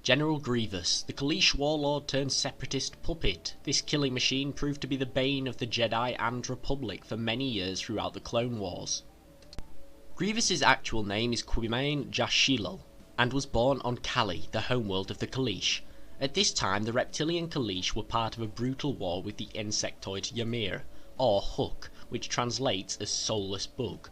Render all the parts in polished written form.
General Grievous, the Kaleesh warlord turned separatist puppet. This killing machine proved to be the bane of the Jedi and Republic for many years throughout the Clone Wars. Grievous's actual name is Quimain Jashilal, and was born on Cali, the homeworld of the Kaleesh. At this time, the reptilian Kaleesh were part of a brutal war with the insectoid Ymir, or Hook, which translates as soulless bug.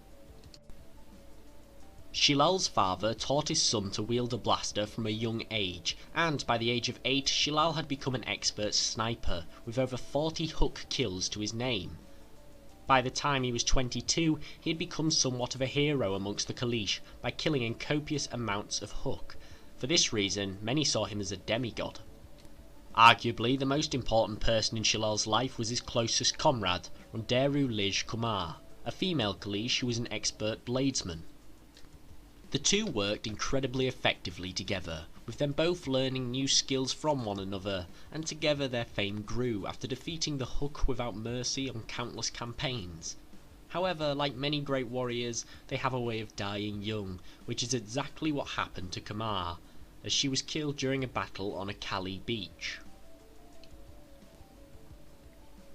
Shilal's father taught his son to wield a blaster from a young age, and by the age of 8 Shilal had become an expert sniper, with over 40 Hook kills to his name. By the time he was 22, he had become somewhat of a hero amongst the Kaleesh by killing in copious amounts of Hook. For this reason, many saw him as a demigod. Arguably, the most important person in Shilal's life was his closest comrade, Ronderu Lij Kumar, a female Kaleesh who was an expert bladesman. The two worked incredibly effectively together, with them both learning new skills from one another, and together their fame grew after defeating the Hook without mercy on countless campaigns. However, like many great warriors, they have a way of dying young, which is exactly what happened to Kumar, as she was killed during a battle on a Cali beach.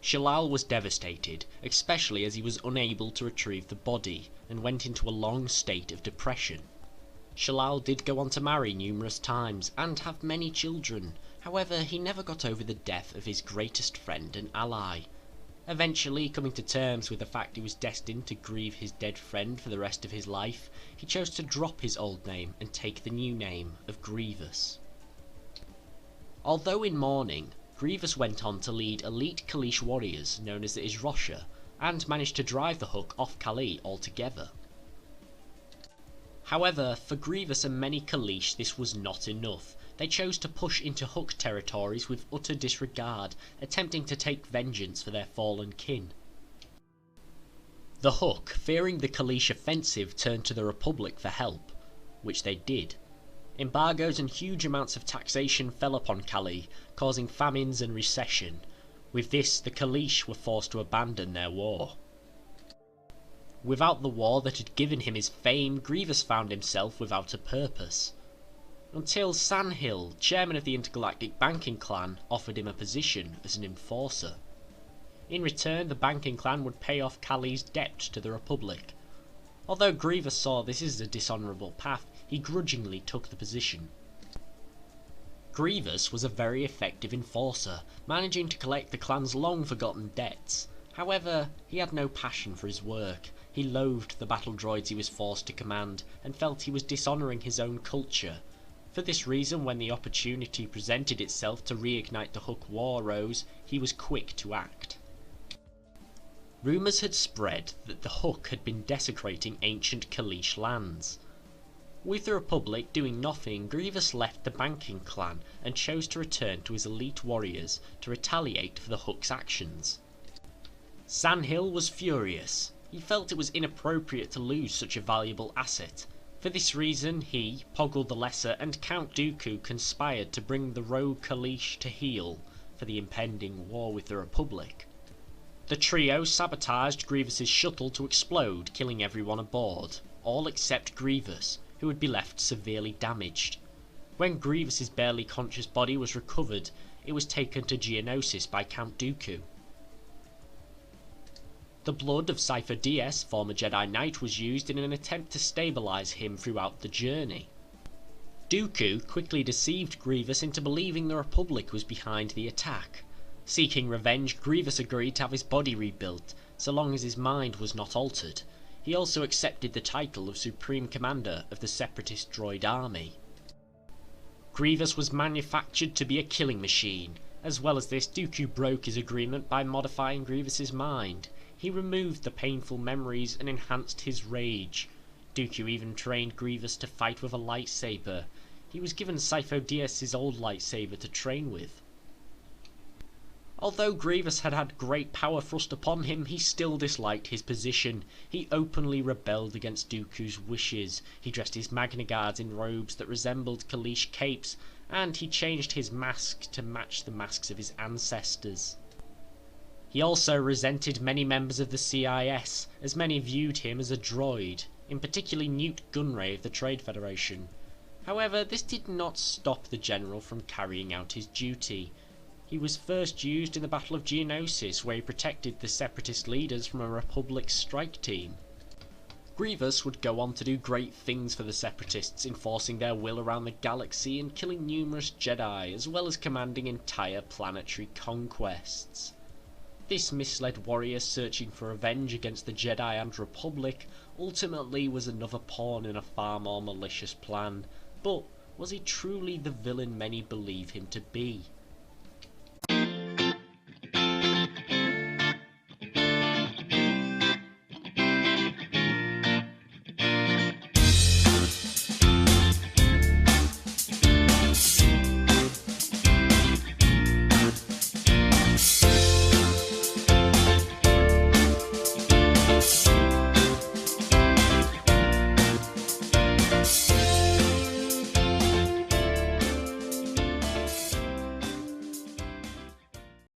Shilal was devastated, especially as he was unable to retrieve the body, and went into a long state of depression. Shilal did go on to marry numerous times, and have many children. However, he never got over the death of his greatest friend and ally. Eventually, coming to terms with the fact he was destined to grieve his dead friend for the rest of his life, he chose to drop his old name and take the new name of Grievous. Although in mourning, Grievous went on to lead elite Kaleesh warriors known as the Isrosha, and managed to drive the Hook off Cali altogether. However, for Grievous and many Kaleesh this was not enough. They chose to push into Hook territories with utter disregard, attempting to take vengeance for their fallen kin. The Hook, fearing the Kaleesh offensive, turned to the Republic for help, which they did. Embargoes and huge amounts of taxation fell upon Cali, causing famines and recession. With this, the Kaleesh were forced to abandon their war. Without the war that had given him his fame, Grievous found himself without a purpose. Until Sandhill, chairman of the intergalactic banking clan, offered him a position as an enforcer. In return, the banking clan would pay off Cali's debt to the Republic. Although Grievous saw this as a dishonourable path, he grudgingly took the position. Grievous was a very effective enforcer, managing to collect the clan's long-forgotten debts. However, he had no passion for his work. He loathed the battle droids he was forced to command, and felt he was dishonouring his own culture. For this reason, when the opportunity presented itself to reignite the Hook War rose, he was quick to act. Rumours had spread that the Hook had been desecrating ancient Kaleesh lands. With the Republic doing nothing, Grievous left the banking clan and chose to return to his elite warriors to retaliate for the Hook's actions. Sandhill was furious. He felt it was inappropriate to lose such a valuable asset. For this reason, he, Poggle the Lesser, and Count Dooku conspired to bring the rogue Kaleesh to heel for the impending war with the Republic. The trio sabotaged Grievous's shuttle to explode, killing everyone aboard, all except Grievous, who would be left severely damaged. When Grievous's barely conscious body was recovered, it was taken to Geonosis by Count Dooku. The blood of Cypher DS, former Jedi Knight, was used in an attempt to stabilise him throughout the journey. Dooku quickly deceived Grievous into believing the Republic was behind the attack. Seeking revenge, Grievous agreed to have his body rebuilt, so long as his mind was not altered. He also accepted the title of Supreme Commander of the Separatist droid army. Grievous was manufactured to be a killing machine. As well as this, Dooku broke his agreement by modifying Grievous's mind. He removed the painful memories and enhanced his rage. Dooku even trained Grievous to fight with a lightsaber. He was given Sifo Dyas's old lightsaber to train with. Although Grievous had had great power thrust upon him, he still disliked his position. He openly rebelled against Dooku's wishes. He dressed his Magna Guards in robes that resembled Kaleesh capes, and he changed his mask to match the masks of his ancestors. He also resented many members of the CIS, as many viewed him as a droid, in particular Newt Gunray of the Trade Federation. However, this did not stop the general from carrying out his duty. He was first used in the Battle of Geonosis, where he protected the separatist leaders from a Republic strike team. Grievous would go on to do great things for the separatists, enforcing their will around the galaxy and killing numerous Jedi, as well as commanding entire planetary conquests. This misled warrior searching for revenge against the Jedi and Republic ultimately was another pawn in a far more malicious plan, but was he truly the villain many believe him to be?